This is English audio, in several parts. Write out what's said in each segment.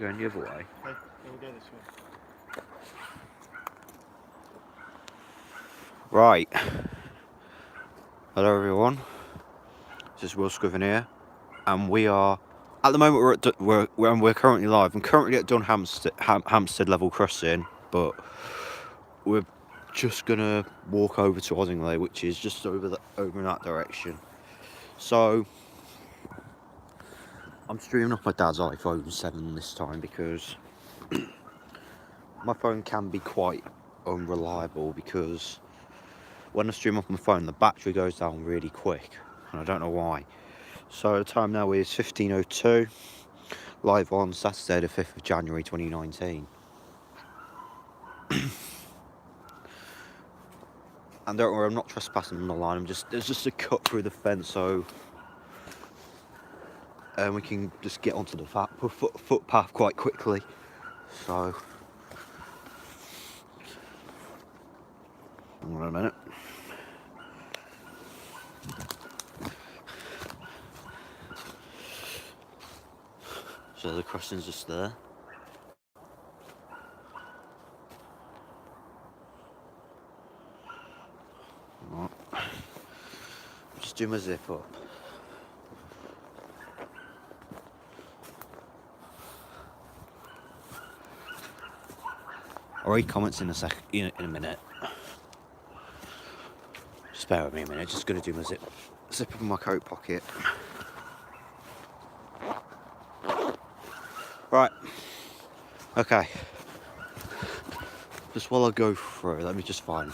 We're going the other way. Okay, yeah, we'll go this way. Right. Hello everyone. This is Will Scriven here, and we are at the moment we're currently live. I'm currently at Dunhampstead level crossing, but we're just gonna walk over to Oddingley, which is just over in that direction. So I'm streaming off my dad's iPhone 7 this time because my phone can be quite unreliable, because when I stream off my phone the battery goes down really quick, and I don't know why. So the time now is 15:02, live on Saturday the 5th of January 2019. And don't worry, I'm not trespassing on the line, there's just a cut through the fence, so we can just get onto the footpath quite quickly. So hang on a minute. So the crossing's just there. Right. Just do my zip up. I'll read comments in a minute. Just bear with me a minute, just gonna do my zip up in my coat pocket. Right. Okay. Just while I go through, let me just find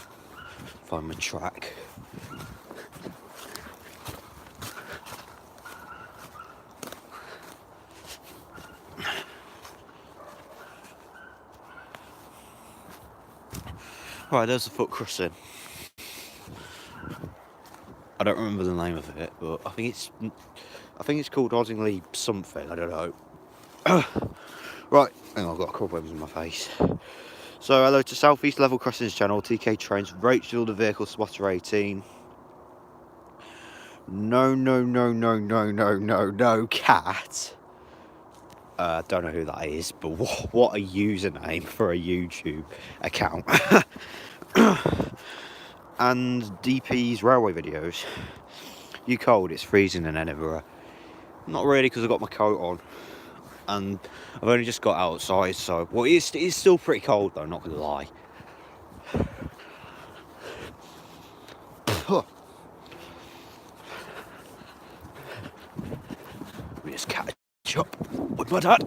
my track. Right, there's the foot crossing. I don't remember the name of it, but I think it's called Oddingley something. I don't know. Right, hang on, I've got cobwebs in my face. So hello to South East Level Crossings channel, TK Trains, Rachel the Vehicle Spotter 18. No, cat. Don't know who that is, but what a username for a YouTube account. And DP's railway videos. You cold? It's freezing in Edinburgh. Not really, because I've got my coat on, and I've only just got outside. So, well, it's still pretty cold though. Not gonna lie. Let me just catch up with my dad.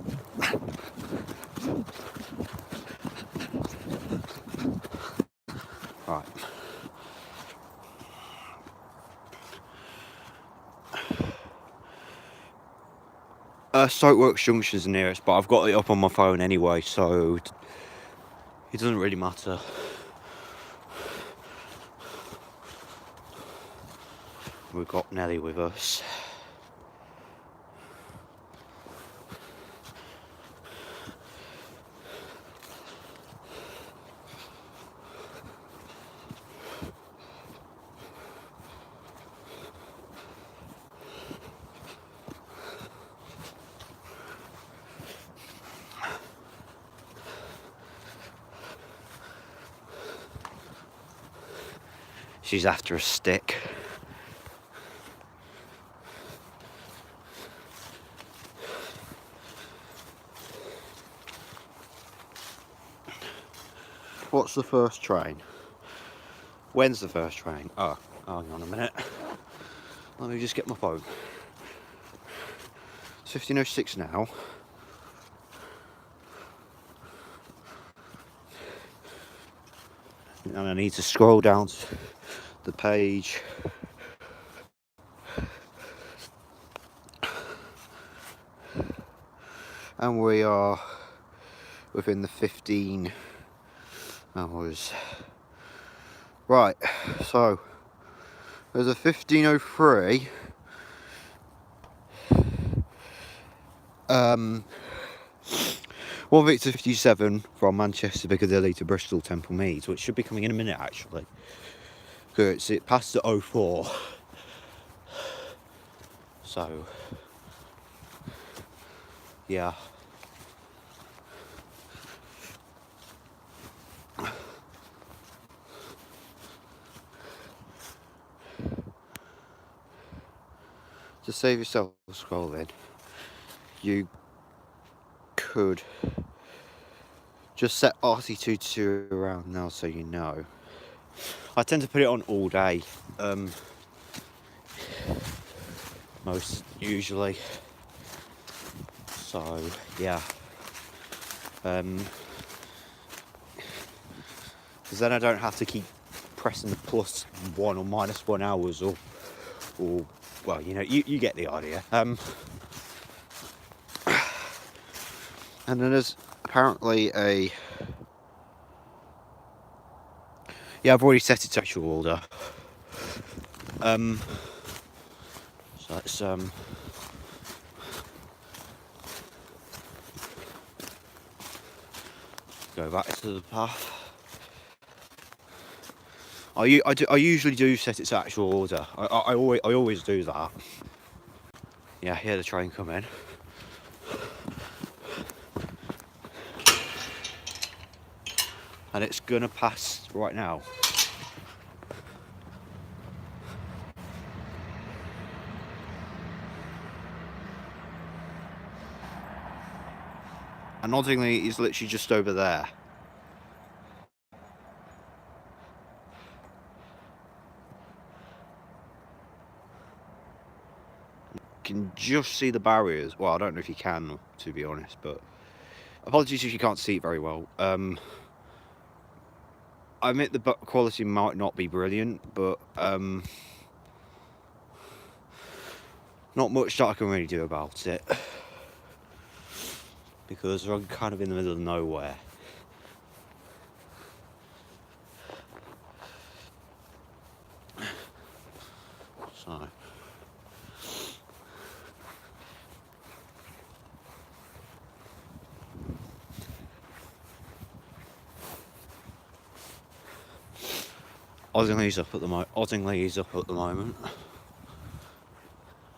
Right. Soapworks Junction's the nearest, but I've got it up on my phone anyway, so it doesn't really matter. We've got Nelly with us. She's after a stick. What's the first train? When's the first train? Oh, hang on a minute. Let me just get my phone. It's 15:06 now. And I need to scroll down the page. And we are within the 15 hours. Right, so there's a 15:03 1 Victor 57 from Manchester Piccadilly to Bristol Temple Meads, which should be coming in a minute actually, because it passed at 04. So yeah, to save yourself scrolling, you could just set RT2 around now so you know. I tend to put it on all day, most usually. So yeah, because then I don't have to keep pressing the +1 or -1 hours or well, you know, you get the idea. And then there's apparently a I've already set it to actual order. So let's go back to the path. I usually do set it to actual order. I always do that. Yeah, hear the train come in. And it's gonna pass right now. And Oddingley is literally just over there. You can just see the barriers. Well, I don't know if you can, to be honest, but apologies if you can't see it very well. I admit the quality might not be brilliant, but not much that I can really do about it, because I'm kind of in the middle of nowhere. So Oddingley's up at the moment.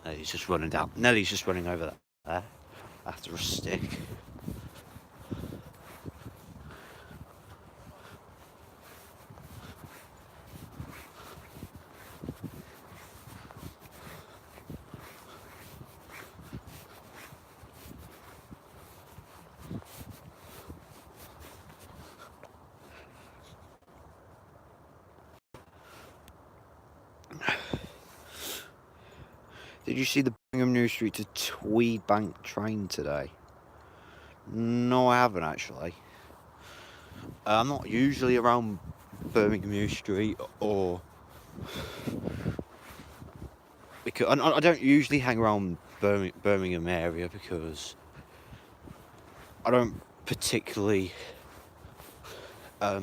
He's just running down. Nellie's just running over there after a stick. Did you see the Birmingham New Street to Tweed Bank train today? No, I haven't actually. I'm not usually around Birmingham New Street, or because I don't usually hang around Birmingham area, because I don't particularly. I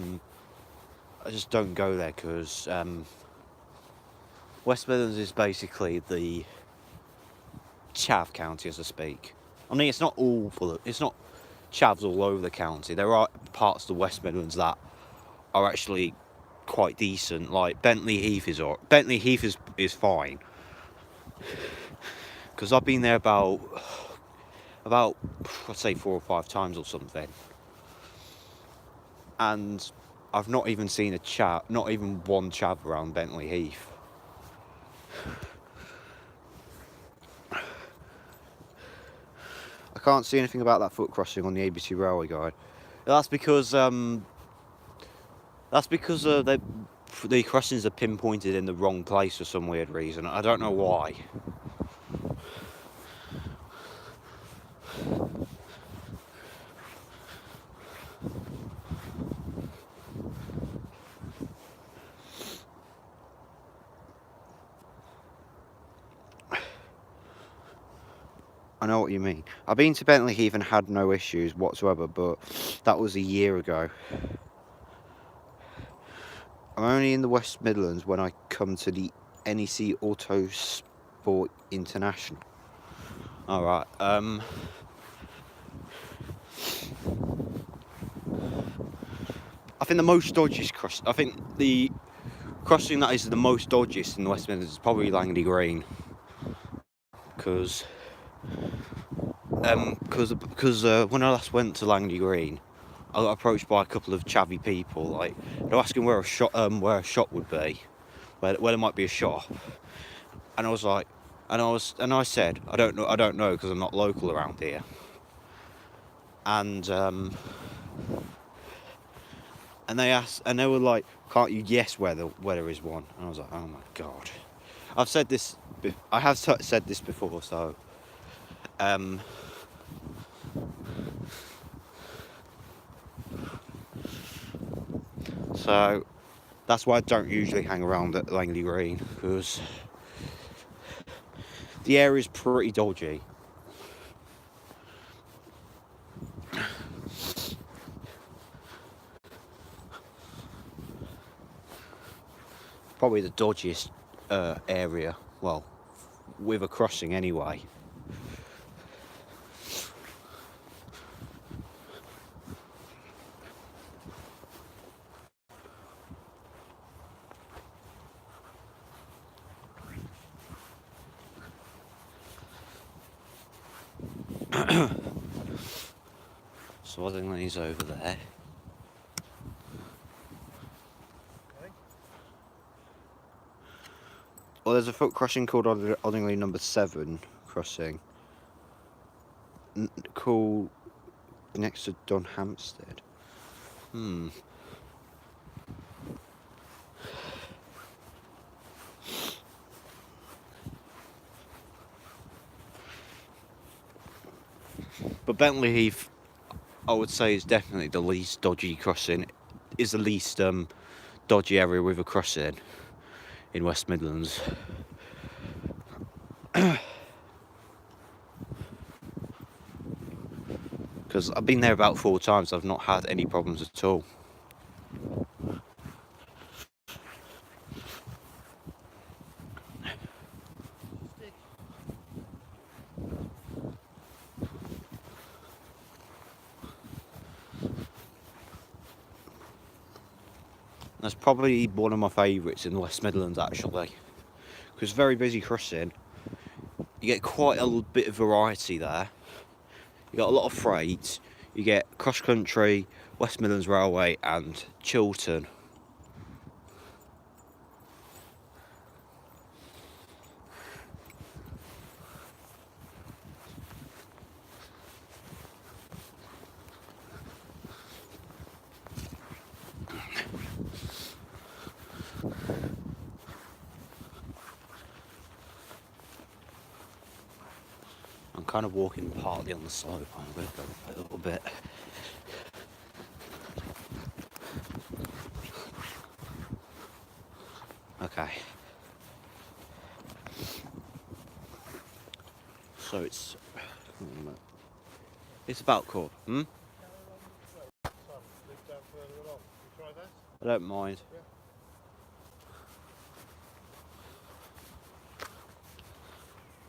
just don't go there because West Midlands is basically the chav county, as I speak. I mean, it's not all full of, it's not chavs all over the county. There are parts of the West Midlands that are actually quite decent, like Bentley Heath is fine, because I've been there about I'd say 4 or 5 times or something, and I've not even seen not even one chav around Bentley Heath. I can't see anything about that foot crossing on the ABC Railway Guide. That's because the crossings are pinpointed in the wrong place for some weird reason. I don't know why. I know what you mean. I've been to Bentley Heath and had no issues whatsoever, but that was a year ago. I'm only in the West Midlands when I come to the NEC Autosport International. Alright, I think the most dodgiest I think the crossing that is the most dodgiest in the West Midlands is probably Langley Green. Because when I last went to Langley Green, I got approached by a couple of chavvy people. Like, they're asking where a shop would be, where there might be a shop, and I was like, And I said, I don't know because I'm not local around here. And they were like, can't you guess where there is one? And I was like, oh my god. I have said this before, so so that's why I don't usually hang around at Langley Green, because the area's pretty dodgy. Probably the dodgiest area, well, with a crossing anyway. So Oddingley's over there. Well, there's a foot crossing called Oddingley number 7 crossing. Called next to Dunhampstead. But Bentley Heath, I would say, is definitely the least dodgy crossing. Is the least dodgy area with a crossing in West Midlands. Because I've been there about 4 times, I've not had any problems at all. That's probably one of my favourites in the West Midlands, actually, because very busy crossing. You get quite a bit of variety there. You got a lot of freight. You get cross country, West Midlands Railway, and Chiltern. I'm kind of walking partly on the slope. I'm going to go up a little bit. Okay. So it's about cool. I don't mind. Yeah.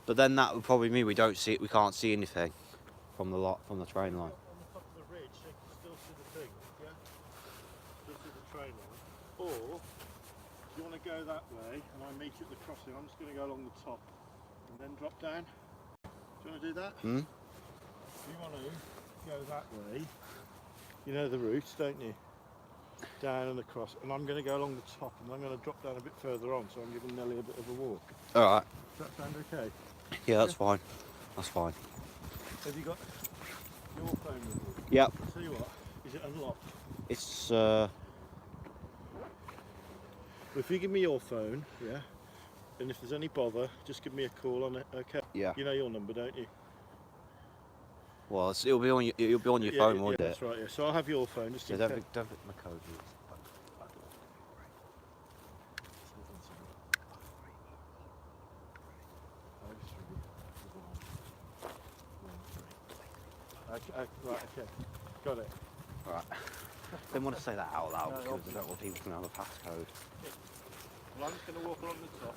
But then that would probably mean we can't see anything from the train line. On the top of the ridge, you can still see the thing, yeah? Still see the train line. Or, if you want to go that way, and I meet you at the crossing, I'm just going to go along the top and then drop down. Do you want to do that? If you want to go that way, you know the route, don't you? Down and across, and I'm going to go along the top, and I'm going to drop down a bit further on, so I'm giving Nelly a bit of a walk. Alright. Does that sound okay? Yeah, that's fine. That's fine. Have you got your phone with you? Yep. I'll tell you what, is it unlocked? It's Well, if you give me your phone, yeah, and if there's any bother, just give me a call on it, okay? yeah. You know your number, don't you? Well, it'll be on your phone, won't it? That's right, yeah. So I'll have your phone just Yeah, in don't case. put my code. Okay, right, okay. Got it. Alright. Didn't want to say that out loud No, because I don't want people to know the passcode. Well, I'm just going to walk along the top,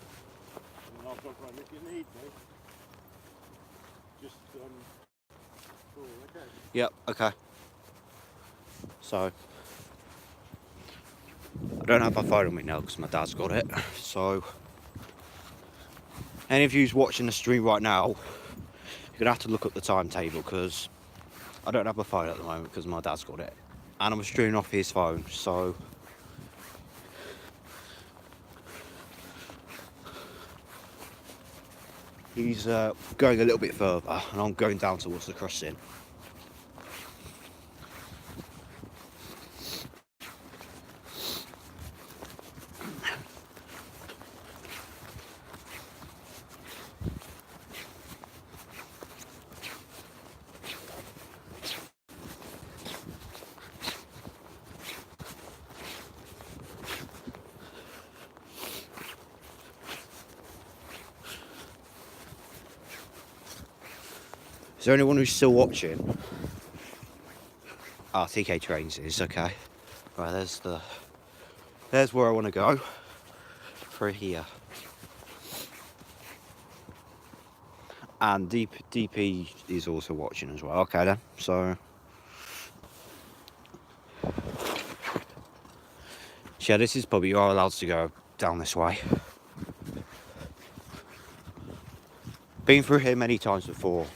and then I'll drop around if you need me. Just, cool, okay. Yep, okay. So, I don't have my phone on me now because my dad's got it. So, any of you who's watching the stream right now, you're going to have to look up the timetable because I don't have my phone at the moment because my dad's got it. And I'm streaming off his phone, so... He's going a little bit further, and I'm going down towards the crossing. Is there anyone who's still watching? Ah, TK Trains is, okay. Right, there's where I want to go. Through here. And DP is also watching as well. Okay then, so... Yeah, this is probably, you are allowed to go down this way. Been through here many times before.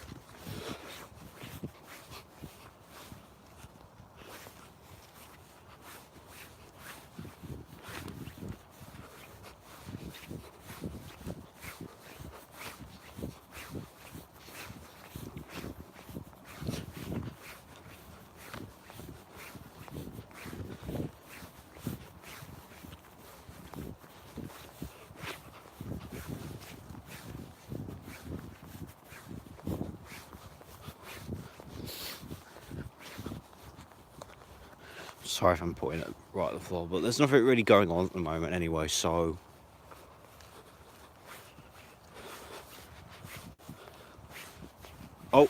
Sorry if I'm putting it right on the floor, but there's nothing really going on at the moment anyway, so... Oh,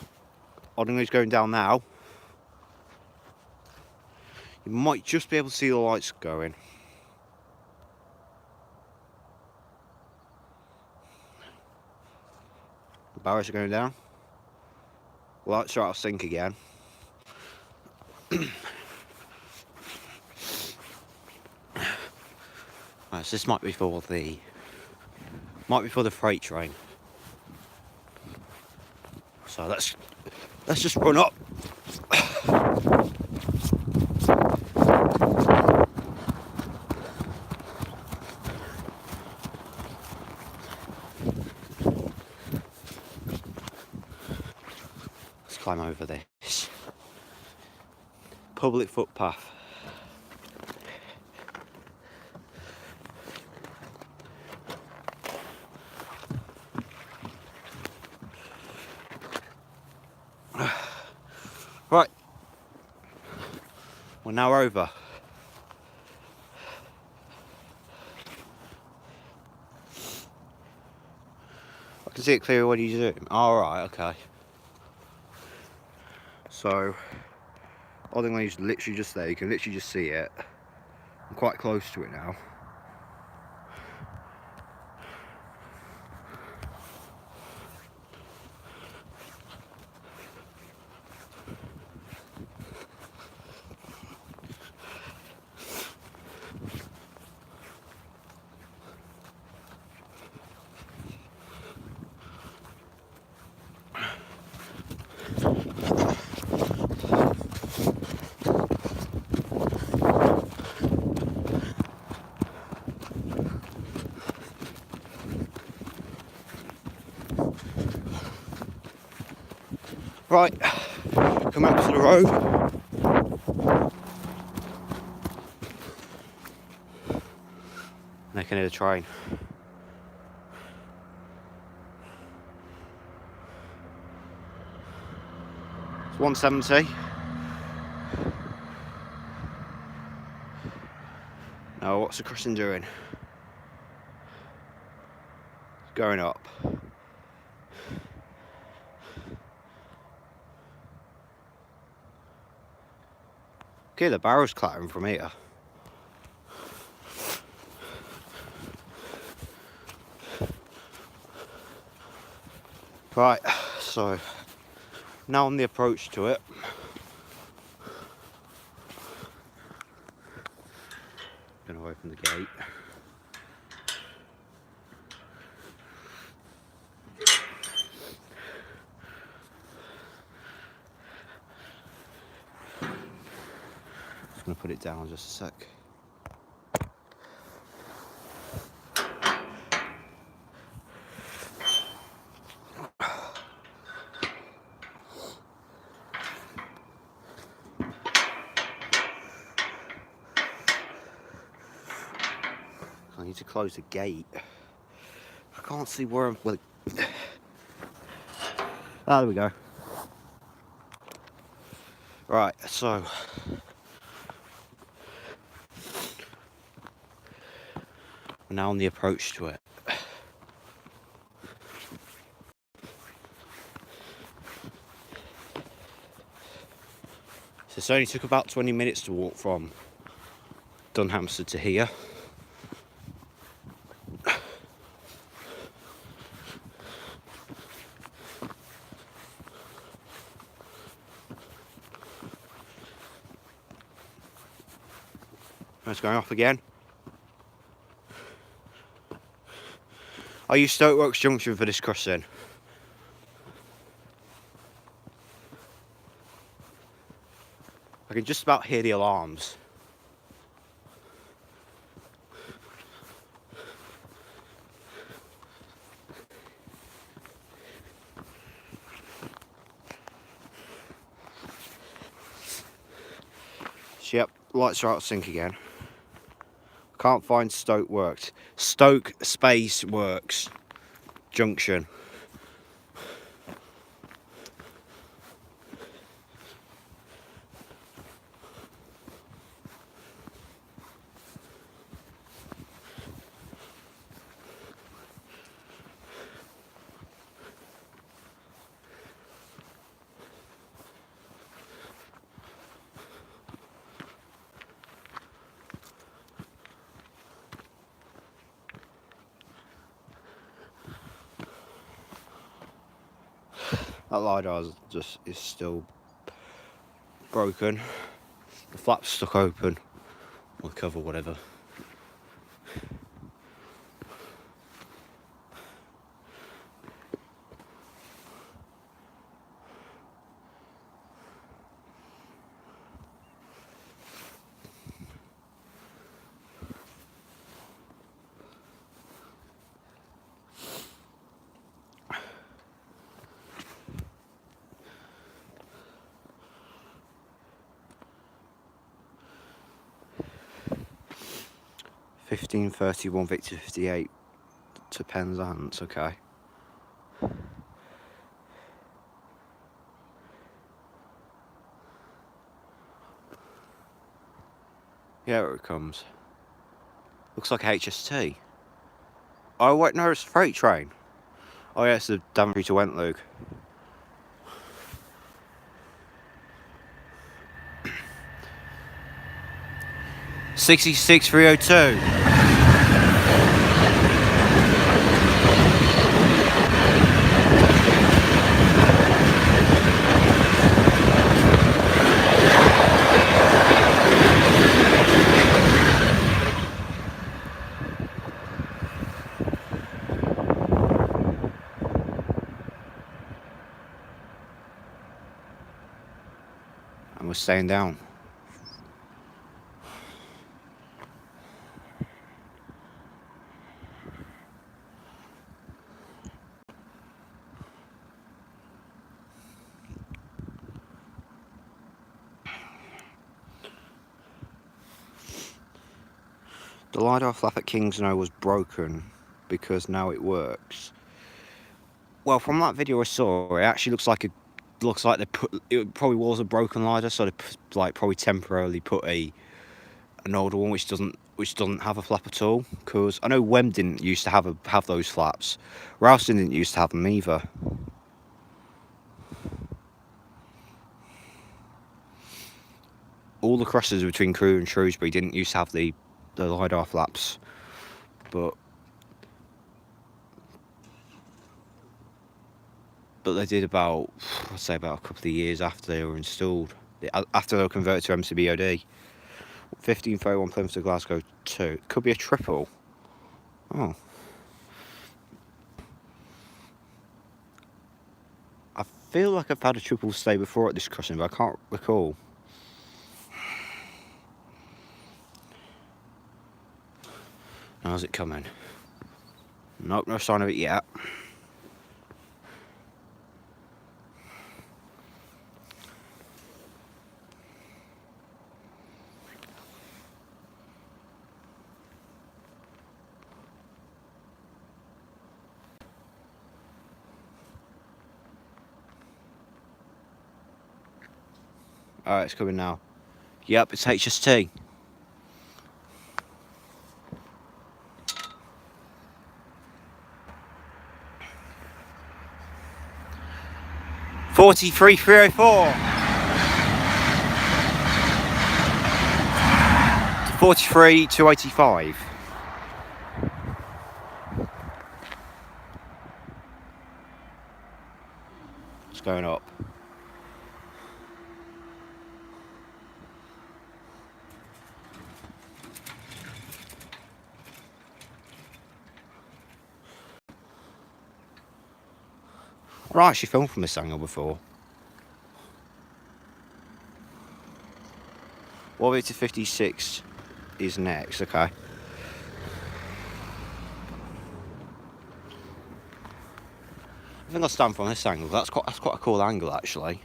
Oddingley's going down now. You might just be able to see the lights going. The barriers are going down. Lights are out of sync again. Right, so this might be for the freight train. So let's just run up. Let's climb over this public footpath. Right, we're now over. I can see it clearer when you zoom. Alright, okay. So, Oddingley's literally just there, you can literally just see it. I'm quite close to it now. Right, come out to the road. I can hear the train. It's 170. Now, what's the crossing doing? It's going up. Okay, the barrel's clattering from here. Right, so now on the approach to it. Gonna open the gate. Just gonna put it down just a sec. I need to close the gate. I can't see where I'm... Well, there we go. Right, so... we're now on the approach to it. So this only took about 20 minutes to walk from Dunhampstead to here. It's going off again. I use Stokeworks Junction for this crossing. I can just about hear the alarms. Yep, lights are out of sync again. Can't find Stokeworks. Stoke Space Works Junction. That LiDAR is still broken. The flap's stuck open. Or the cover, whatever. (15:31) Victor 58 to Penzance, okay. Yeah, here it comes. Looks like a HST. Oh wait, no, it's a freight train. Oh yeah, it's the Daventry to Wentloog. (66:302). And we're staying down. The LiDAR flap at Kingsnow was broken because now it works. Well, from that video I saw, it actually looks like they put, it probably was a broken LiDAR, so they like probably temporarily put an older one which doesn't have a flap at all. Because I know Wem didn't used to have those flaps. Ralston didn't used to have them either. All the crosses between Crewe and Shrewsbury didn't used to have the LiDAR flaps, but they did about, I'd say about a couple of years after they were installed, after they were converted to MCBOD. 15:31 Plymouth to Glasgow 2. It could be a triple. Oh. I feel like I've had a triple stay before at this crossing, but I can't recall. How's it coming? Nope, no sign of it yet. Alright, it's coming now. Yep, it's HST. $43,304. 43,285. It's going up. I've actually filmed from this angle before. What way to 56 is next, okay. I think I'll stand from this angle. That's quite a cool angle actually.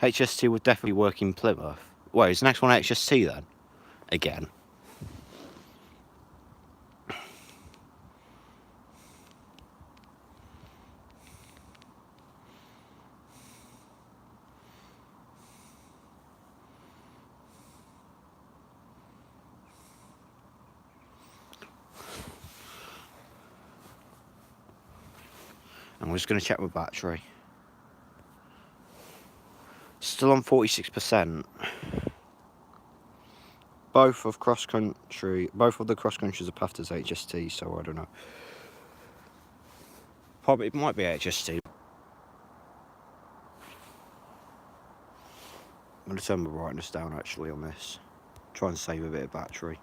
HST would definitely work in Plymouth. Wait, is the next one HST then? Again. And we're just going to check my battery. Still on 46%. Both of the cross countries are paths as HST, so I don't know. Probably it might be HST. I'm going to turn my brightness down actually on this. Try and save a bit of battery.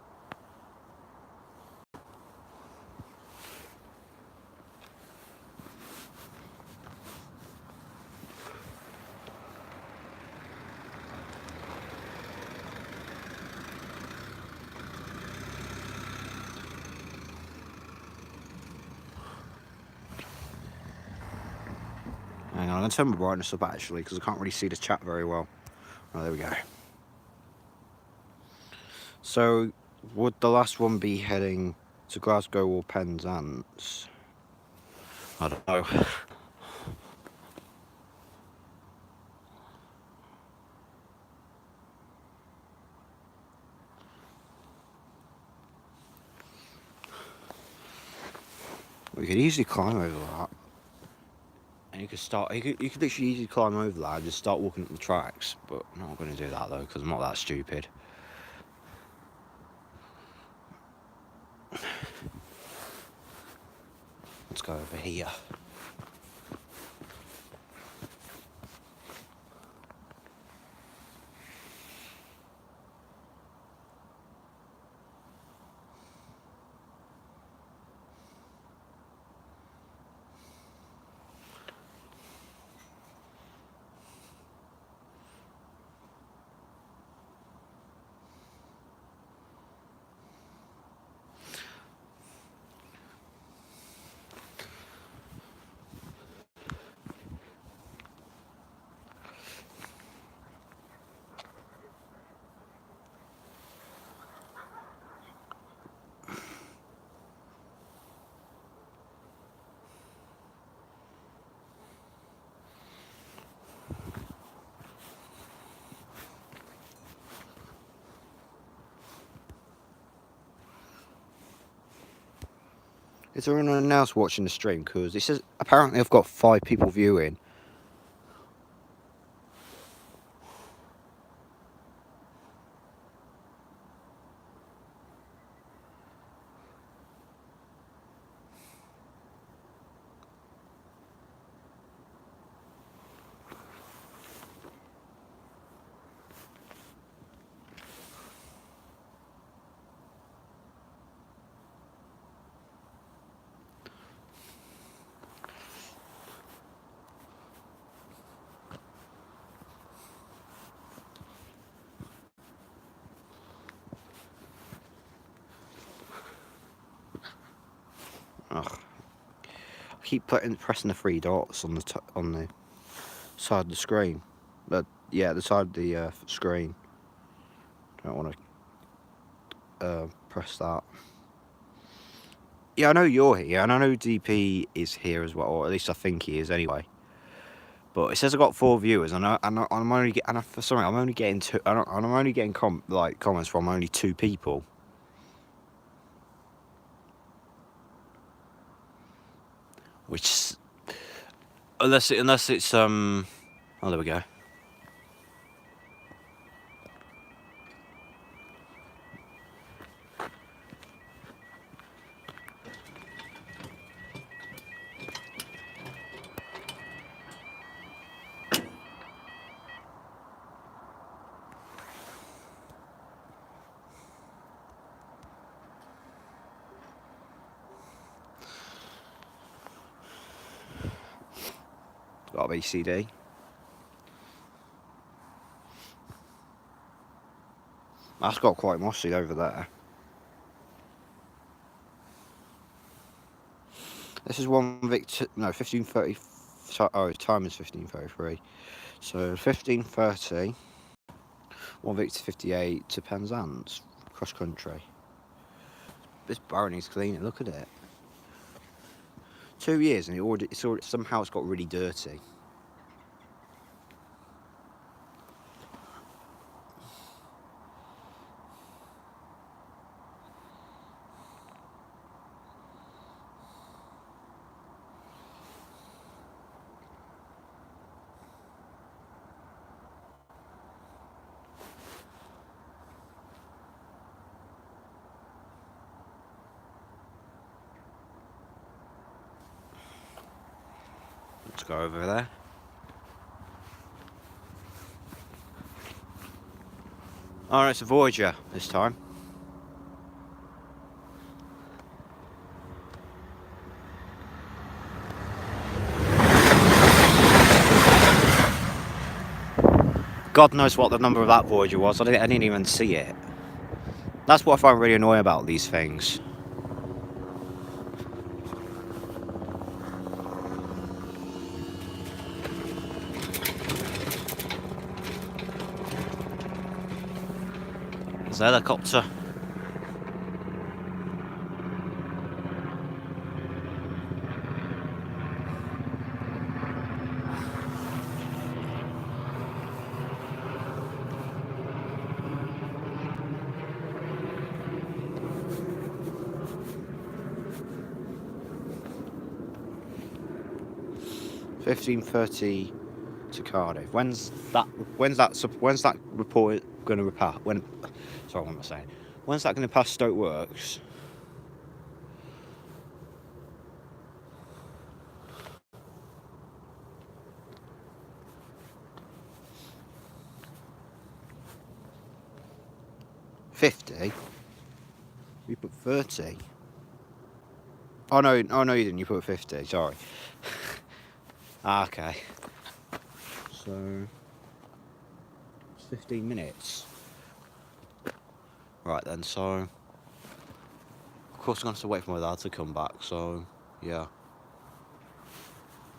Hang on, I'm going to turn my brightness up actually because I can't really see the chat very well. Oh, there we go. So, would the last one be heading to Glasgow or Penzance? I don't know. We could easily climb over that. And you could literally easily climb over that and just start walking up the tracks. But I'm not going to do that though, because I'm not that stupid. Let's go over here. Is there anyone else watching the stream? Because it says apparently I've got 5 people viewing. Ugh. I keep pressing the 3 dots on the side of the screen. But yeah, the side of the screen. Don't want to press that. Yeah, I know you're here, and I know DP is here as well, or at least I think he is anyway. But it says I got 4 viewers, and I'm only getting, and for something I'm only getting two, and I'm only getting comments from only 2 people. Which, unless it's oh, there we go. Got a BCD. That's got quite mossy over there. This is 1530. Oh, time is 1533. So 1530. 1 Victor 58 to Penzance, cross country. This barrow needs cleaning. Look at it. 2 years and it's already somehow it's got really dirty. Let's go over there. Oh, it's a Voyager this time. God knows what the number of that Voyager was. I didn't even see it. That's what I find really annoying about these things. There's a helicopter. $15.30 to Cardiff. When's that report going to pass? Sorry, what am I saying? When's that going to pass Stoke Works? $50? You put 30. Oh no, you didn't. You put 50. Sorry. Okay. So it's 15 minutes. Right then. So of course I'm gonna have to wait for my dad to come back. So yeah.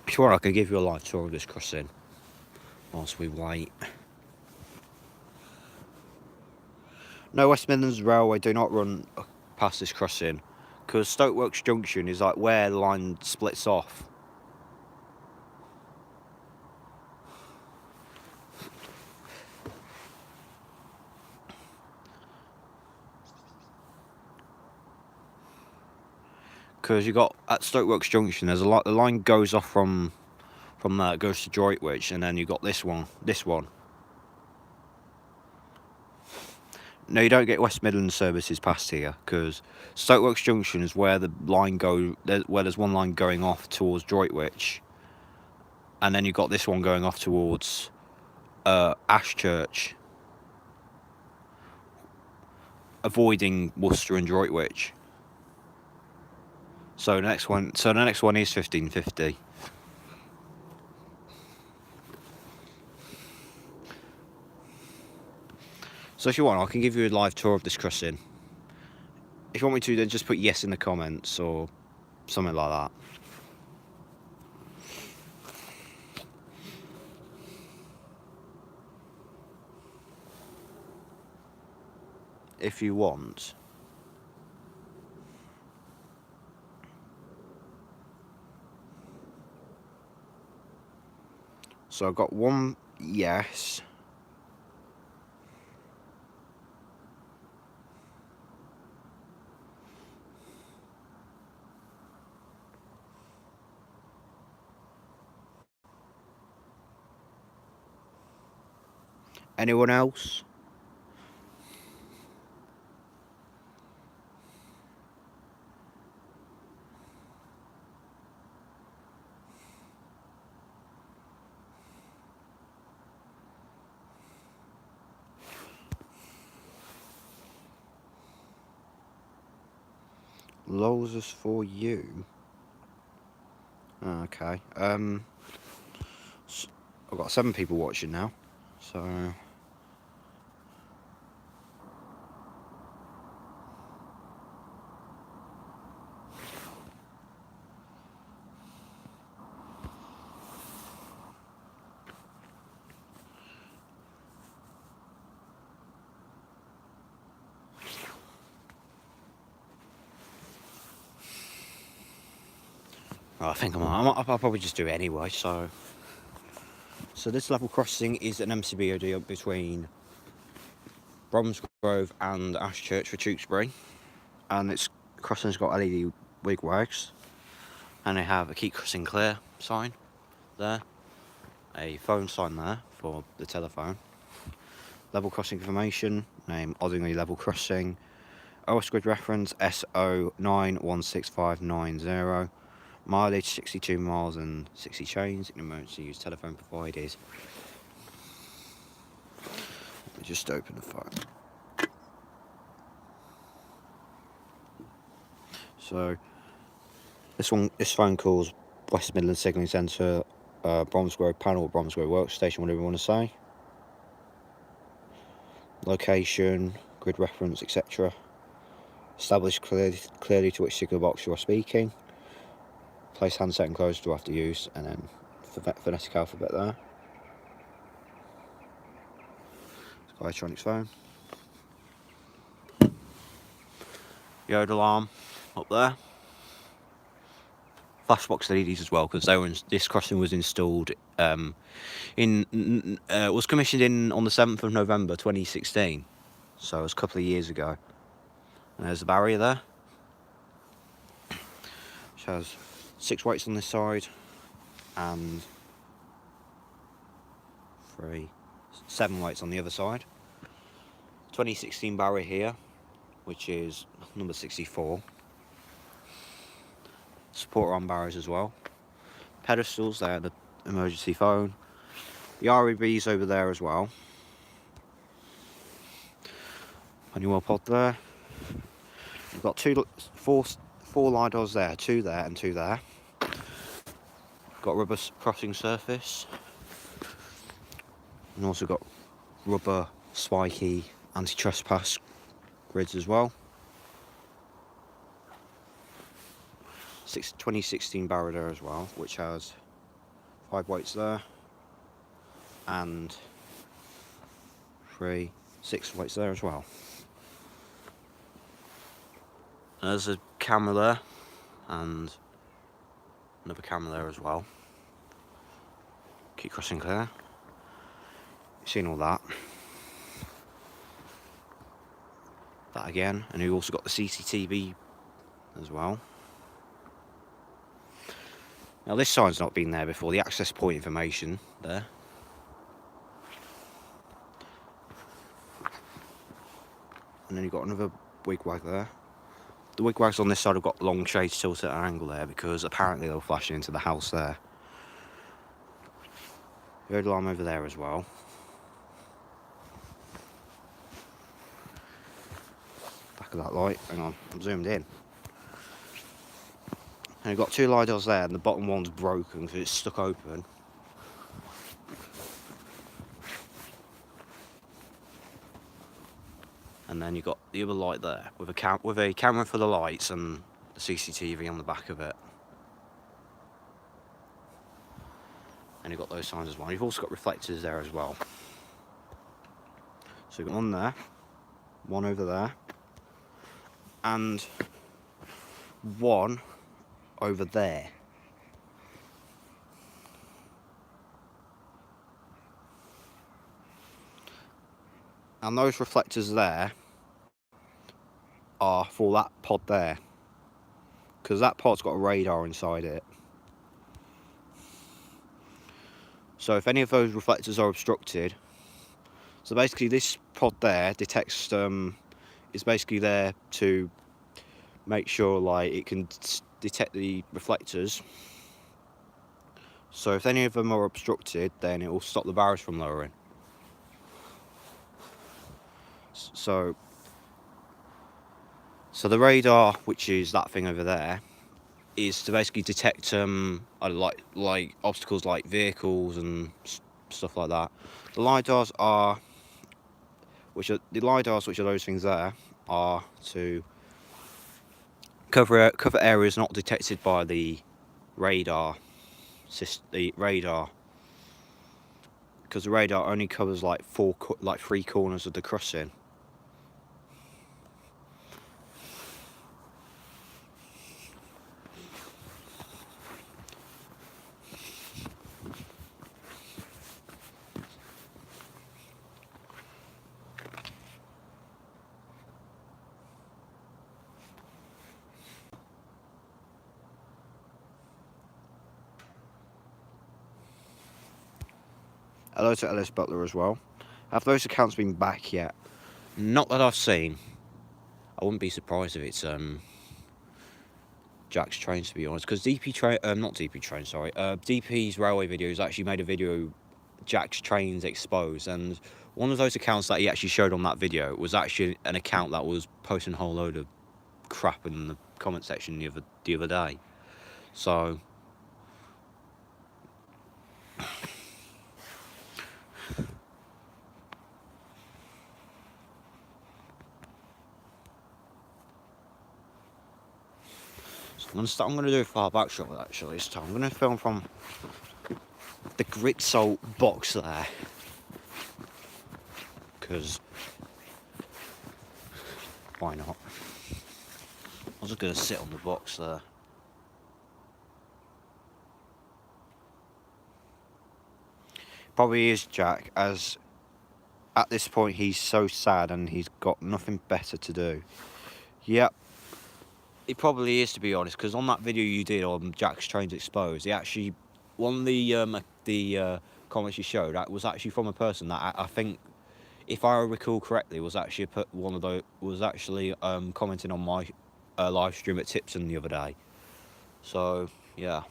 If you want, I can give you a live tour of this crossing whilst we wait. No, West Midlands Railway do not run past this crossing because Stoke Works Junction is like where the line splits off. Because you got at Stoke Works Junction, there's a lot. The line goes off from there, it goes to Droitwich, and then you got this one. No, you don't get West Midlands services past here because Stoke Works Junction is where the line where there's one line going off towards Droitwich, and then you got this one going off towards Ashchurch, avoiding Worcester and Droitwich. So the next one is 1550. So if you want, I can give you a live tour of this crossing. If you want me to, then just put yes in the comments or something like that. If you want. So I've got one yes. Anyone else? Lols is for you. Okay. I've got 7 people watching now. So I think I'll probably just do it anyway. So this level crossing is an MCBOD up between Bromsgrove and Ashchurch for Tewkesbury, and its crossing's got LED wigwags, and they have a keep crossing clear sign there, a phone sign there for the telephone, level crossing information, name Oddingley level crossing, OS grid reference SO916590, mileage 62 miles and 60 chains, in emergency use telephone provided. Let me just open the phone. So this phone calls West Midlands Signalling Centre, Bromsgrove panel, Bromsgrove workstation, whatever you want to say. Location, grid reference, etc. Establish clearly to which signal box you are speaking. Place handset and close to after use, and then phonetic alphabet there. Electronics phone. Yode alarm up there. Flashbox LEDs as well, because this crossing was installed was commissioned on the 7th of November 2016, so it was a couple of years ago. And there's the barrier there, which has 6 weights on this side and 7 weights on the other side. 2016 barrier here, which is number 64. Support arm barriers as well. Pedestals there, the emergency phone. The REB's over there as well. Manual pod there. We've got four LiDARs there, 2 there and 2 there. Got rubber crossing surface. And also got rubber spiky anti-trespass grids as well. 2016 barrier there as well, which has 5 weights there and 6 weights there as well. There's a camera there and another camera there as well. Keep crossing clear. You've seen all that. That again, and you've also got the CCTV as well. Now this sign's not been there before, the access point information there. And then you've got another wigwag there. The wigwags on this side have got long shades tilted at an angle there because apparently they were flashing into the house there. The road alarm over there as well. Back of that light, hang on, I'm zoomed in. And you've got 2 LiDARs there, and the bottom one's broken because it's stuck open. And then you've got the other light there with a camera for the lights and the CCTV on the back of it. And you've got those signs as well. You've also got reflectors there as well. So you've got one there, one over there, and one over there. And those reflectors there are for that pod there, because that pod's got a radar inside it. So if any of those reflectors are obstructed, so basically this pod there detects, is basically there to make sure like it can detect the reflectors. So if any of them are obstructed, then it will stop the barriers from lowering. So the radar, which is that thing over there, is to basically detect like obstacles like vehicles and stuff like that. The lidars, which are those things there, are to cover areas not detected by the radar. Because the radar only covers like three corners of the crossing. Hello to Ellis Butler as well. Have those accounts been back yet? Not that I've seen. I wouldn't be surprised if it's Jack's Trains, to be honest, because DP's railway videos actually made a video, Jack's Trains Exposed, and one of those accounts that he actually showed on that video was actually an account that was posting a whole load of crap in the comment section the other day. So I'm going to do a far back shot actually this time. I'm going to film from the grit salt box there, because why not? I'm just going to sit on the box there. Probably is Jack, as at this point he's so sad and he's got nothing better to do. Yep. It probably is, to be honest, because on that video you did on Jack's Trains Exposed, one of the comments you showed that was actually from a person that I think, if I recall correctly, was actually commenting on my live stream at Tipton the other day. So yeah.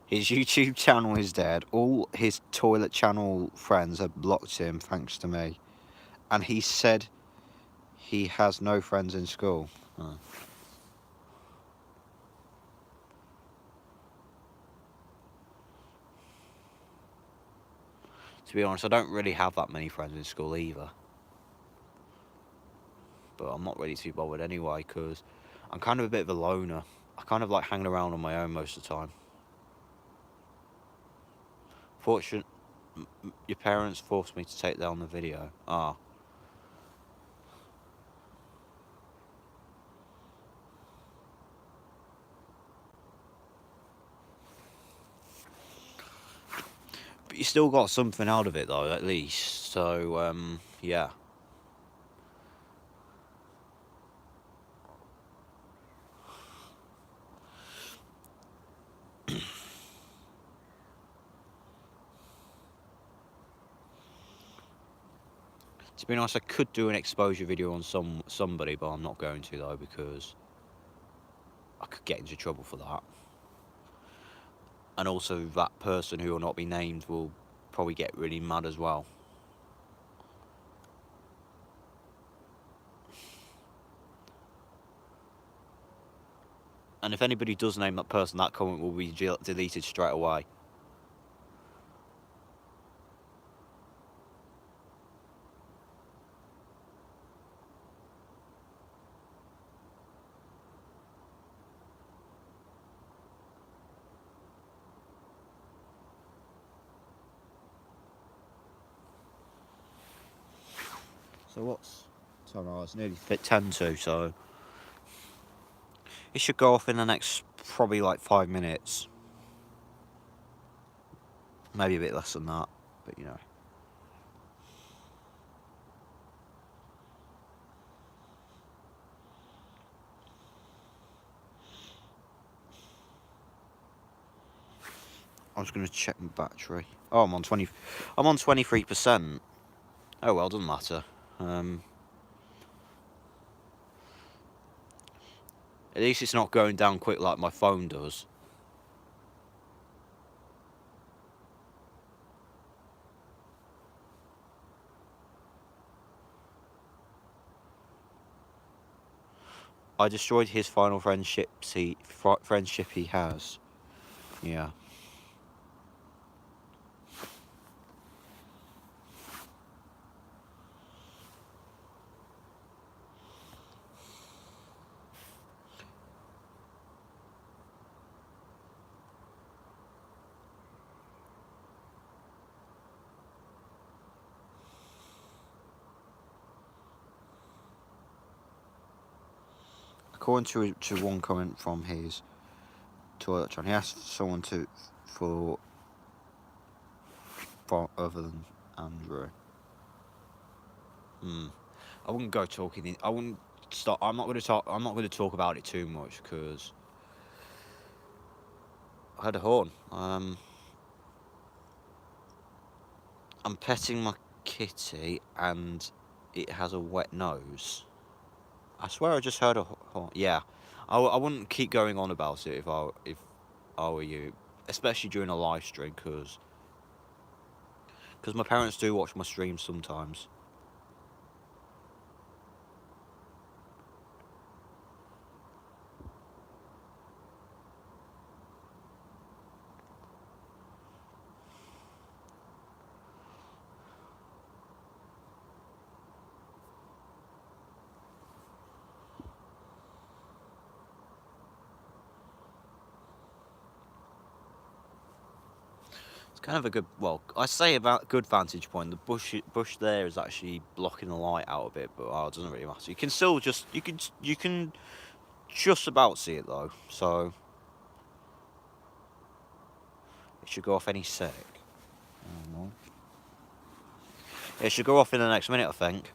His YouTube channel is dead. All his toilet channel friends have blocked him thanks to me. And he said he has no friends in school. Oh. To be honest, I don't really have that many friends in school either. But I'm not really too bothered anyway, because I'm kind of a bit of a loner. I kind of like hanging around on my own most of the time. Your parents forced me to take down the video. Ah. But you still got something out of it though, at least. So, yeah. To be honest, I could do an exposure video on somebody, but I'm not going to though, because I could get into trouble for that. And also that person who will not be named will probably get really mad as well. And if anybody does name that person, that comment will be deleted straight away. So what's time? Oh, it's nearly 10 to, so it should go off in the next probably like 5 minutes. Maybe a bit less than that, but you know. I was going to check my battery. Oh, I'm on 23%. Oh well, doesn't matter. At least it's not going down quick like my phone does. I destroyed his final friendship he has. Yeah. According to one comment from his toilet John, he asked someone for other than Andrew. I wouldn't go talking. I wouldn't start. I'm not going to talk. I'm not going to talk about it too much because I had a horn. I'm petting my kitty and it has a wet nose. I swear I just heard a horn. Yeah, I wouldn't keep going on about it if I were you, especially during a live stream because my parents do watch my streams sometimes. Kind of a good, well, I say about good vantage point. The bush there is actually blocking the light out a bit, but it doesn't really matter. You can still just you can just about see it though. So it should go off any sec. It should go off in the next minute, I think.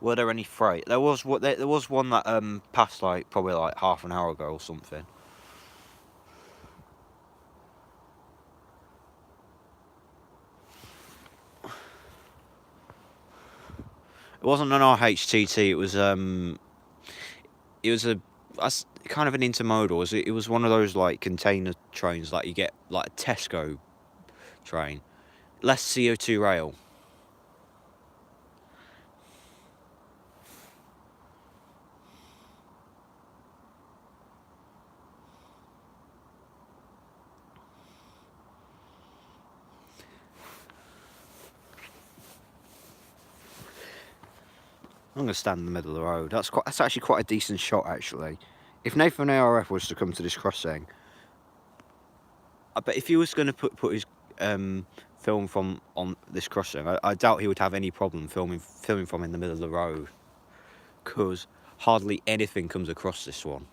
Were there any freight? There was one that passed like probably like half an hour ago or something. It wasn't an RHTT. It was kind of an intermodal. It was one of those like container trains like you get like a Tesco train, less CO2 rail. I'm going to stand in the middle of the road. That's actually quite a decent shot, actually. If Nathan ARF was to come to this crossing, I bet if he was going to put his film from on this crossing, I doubt he would have any problem filming from in the middle of the road, because hardly anything comes across this one.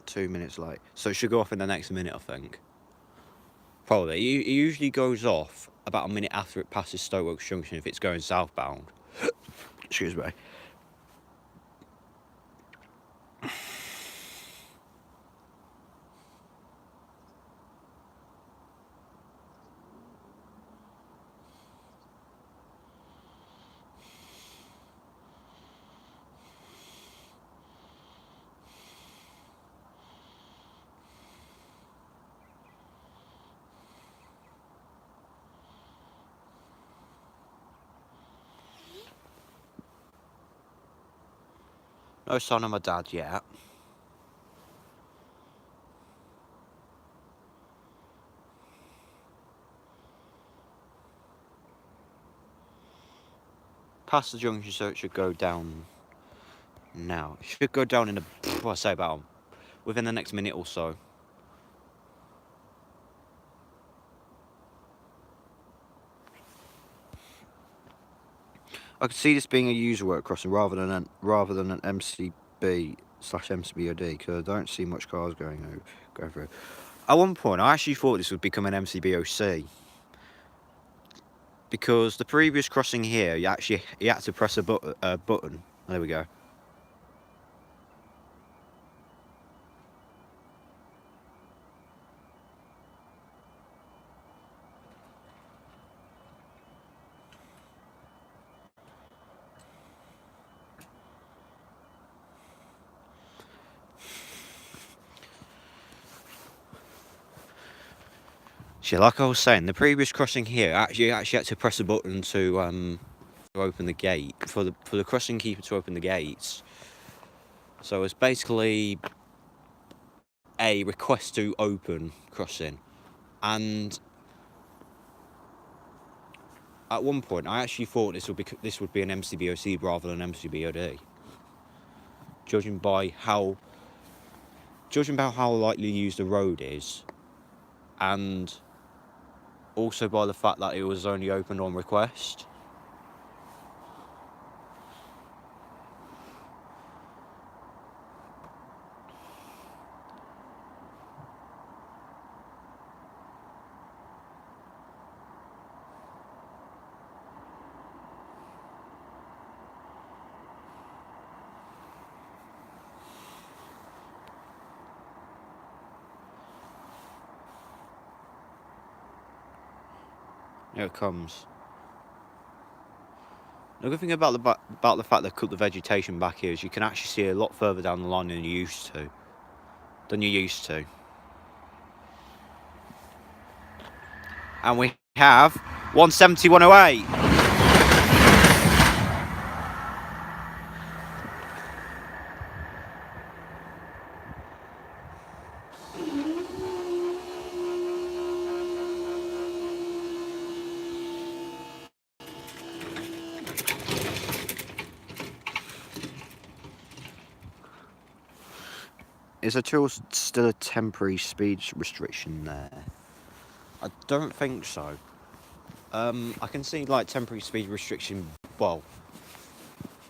Two minutes late, so it should go off in the next minute, I think. Probably. It usually goes off about a minute after it passes Stokeworks Junction if it's going southbound. Excuse me. No sign of my dad yet. Past the junction, so it should go down now. It should go down in I say about within the next minute or so. I could see this being a user work crossing rather than an MCB/MCBOD, because I don't see much cars going through. At one point, I actually thought this would become an MCBOC, because the previous crossing here, you had to press a button. There we go. Yeah, like I was saying, the previous crossing here actually had to press a button to open the gate for the crossing keeper to open the gates. So it's basically a request to open crossing, and at one point I actually thought this would be an MCBOC rather than an MCBOD, judging by how lightly used the road is, and also by the fact that it was only opened on request. Here it comes. The good thing about the fact they cut the vegetation back here is you can actually see a lot further down the line than you used to. And we have 170, 108. Is there still a temporary speed restriction there? I don't think so. I can see like temporary speed restriction. Well,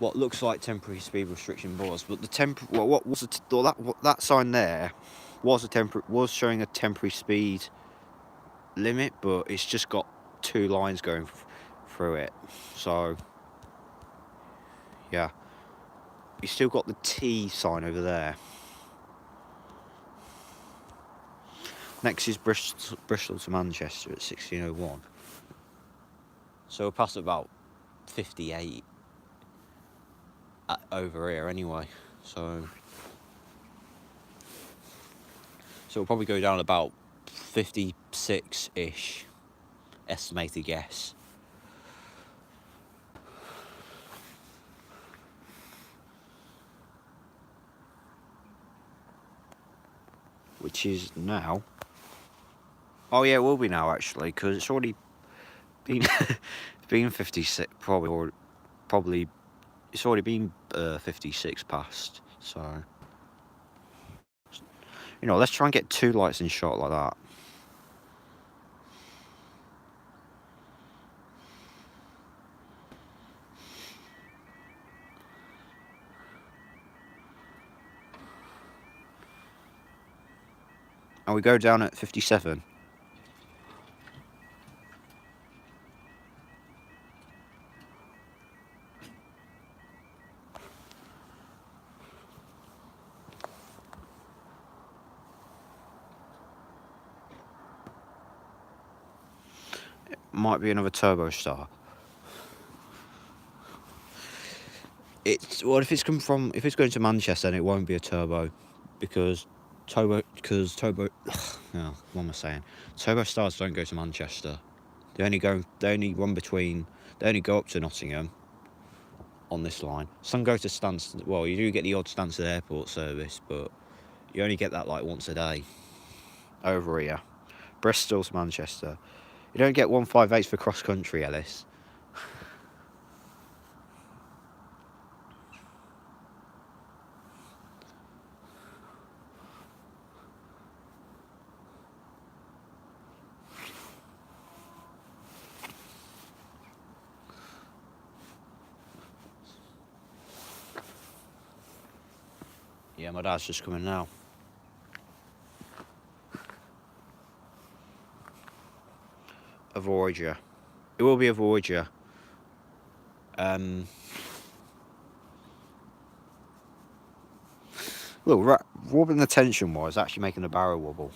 what looks like temporary speed restriction boards, but that sign there was showing a temporary speed limit, but it's just got two lines going through it. So yeah, you still got the T sign over there. Next is Bristol to Manchester at 1601. So we're past about 58 over here anyway. So we'll probably go down about 56-ish, estimated guess. Which is now. Oh yeah, it will be now actually, because it's already been been 56 probably it's already been 56 past. So let's try and get two lights in shot like that. And we go down at 57. It might be another turbo star. If it's going to Manchester, then it won't be a turbo, because turbo. Oh, what am I saying? Turbo stars don't go to Manchester. They only go up to Nottingham, on this line. Some go to Stansted. Well, you do get the odd Stansted Airport service, but you only get that like once a day over here. Bristol to Manchester. You don't get 158s for cross country, Ellis. Yeah, my dad's just coming now. A Voyager. It will be a Voyager. Look, wobbling the tension was actually making the barrel wobble.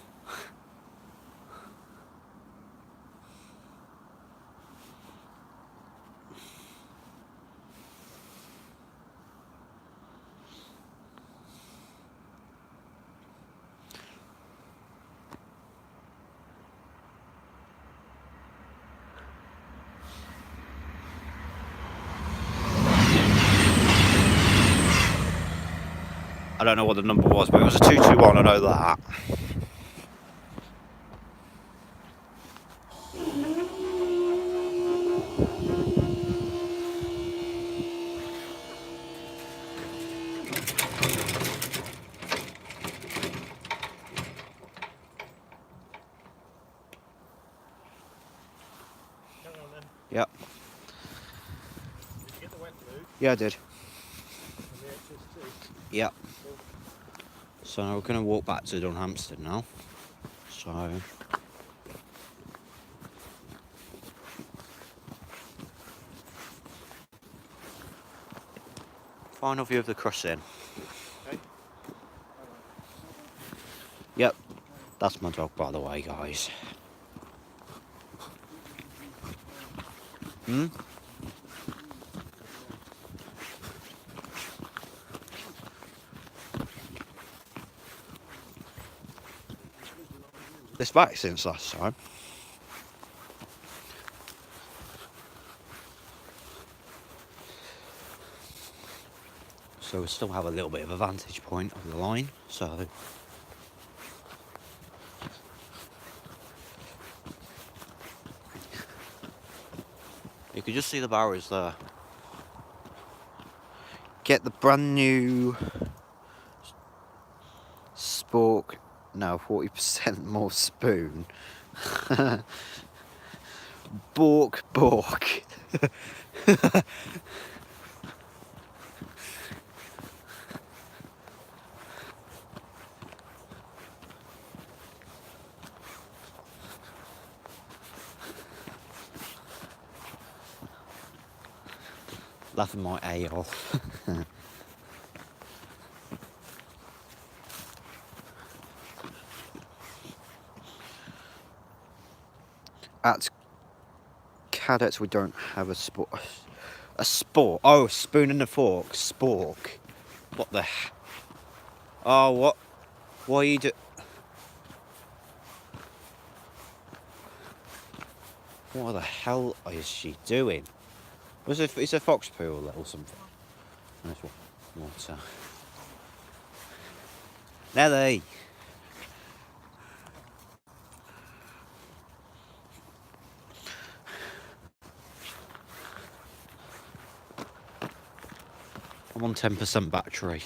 I don't know what the number was, but it was a 221, I know that. Yep. Did you get the wet blue? Yeah, I did. And the HST? Yep. So we're going to walk back to Dunhampstead now. So... final view of the crossing. Okay. Yep. That's my dog, by the way, guys. Hmm? This back since last time. So we still have a little bit of a vantage point of the line, so... you can just see the barrows there. Get the brand new spork, no, 40% more spoon. Bork. Laughing my A off. At Cadets, we don't have a sport. A sport? Oh, spoon and a fork. Spork. What the? Oh, what? What are you do? What the hell is she doing? Was it? It's a fox poo or something. There's water. Nelly. I'm on 10% battery.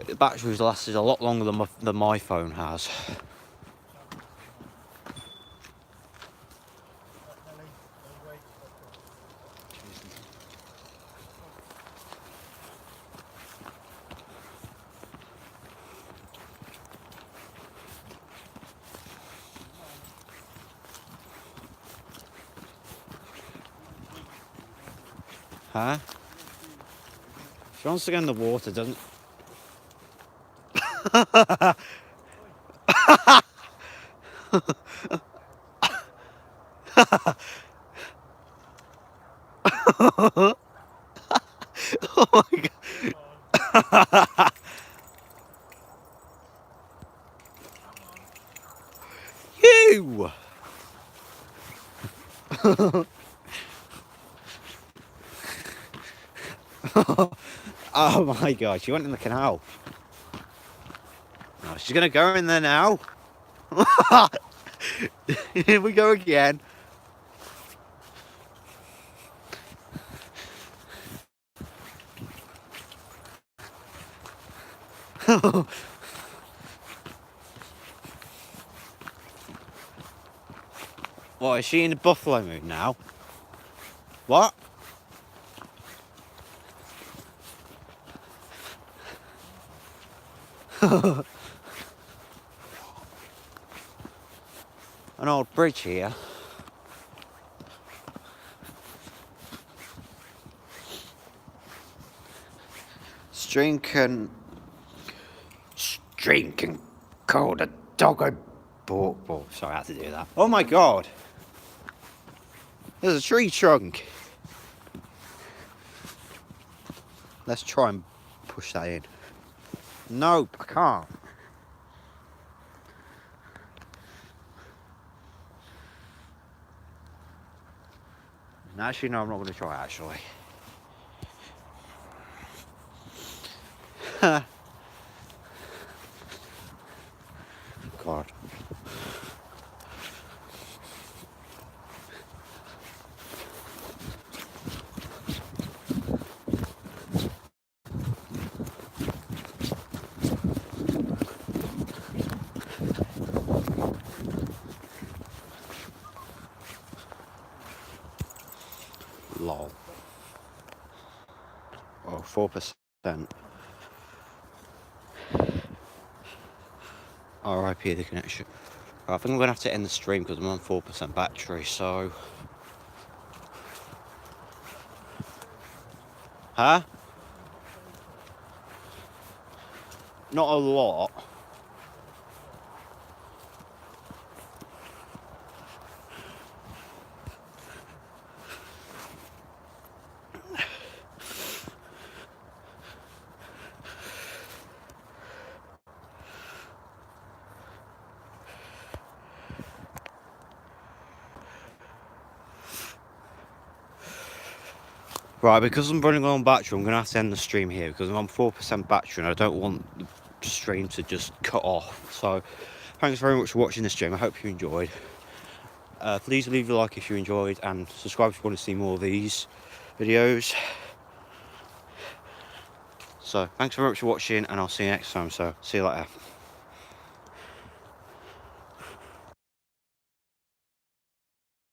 The battery's lasted a lot longer than my phone has. Huh? She wants to go in the water, doesn't? Oh my god. You! Oh my god, she went in the canal. Oh, she's gonna go in there now. Here we go again. What, is she in the buffalo mood now? What? An old bridge here. Stream can call the doggo bought. Sorry, I had to do that. Oh my god! There's a tree trunk. Let's try and push that in. Nope, I can't. Actually, no, I'm not going to try it, actually. God. Lol. Oh, 4%. RIP the connection. I think I'm going to have to end the stream because I'm on 4% battery, so... Huh? Not a lot. Right, because I'm running low on battery, I'm going to have to end the stream here because I'm on 4% battery and I don't want the stream to just cut off. So, thanks very much for watching this stream. I hope you enjoyed. Please leave a like if you enjoyed and subscribe if you want to see more of these videos. So, thanks very much for watching and I'll see you next time. So, see you later.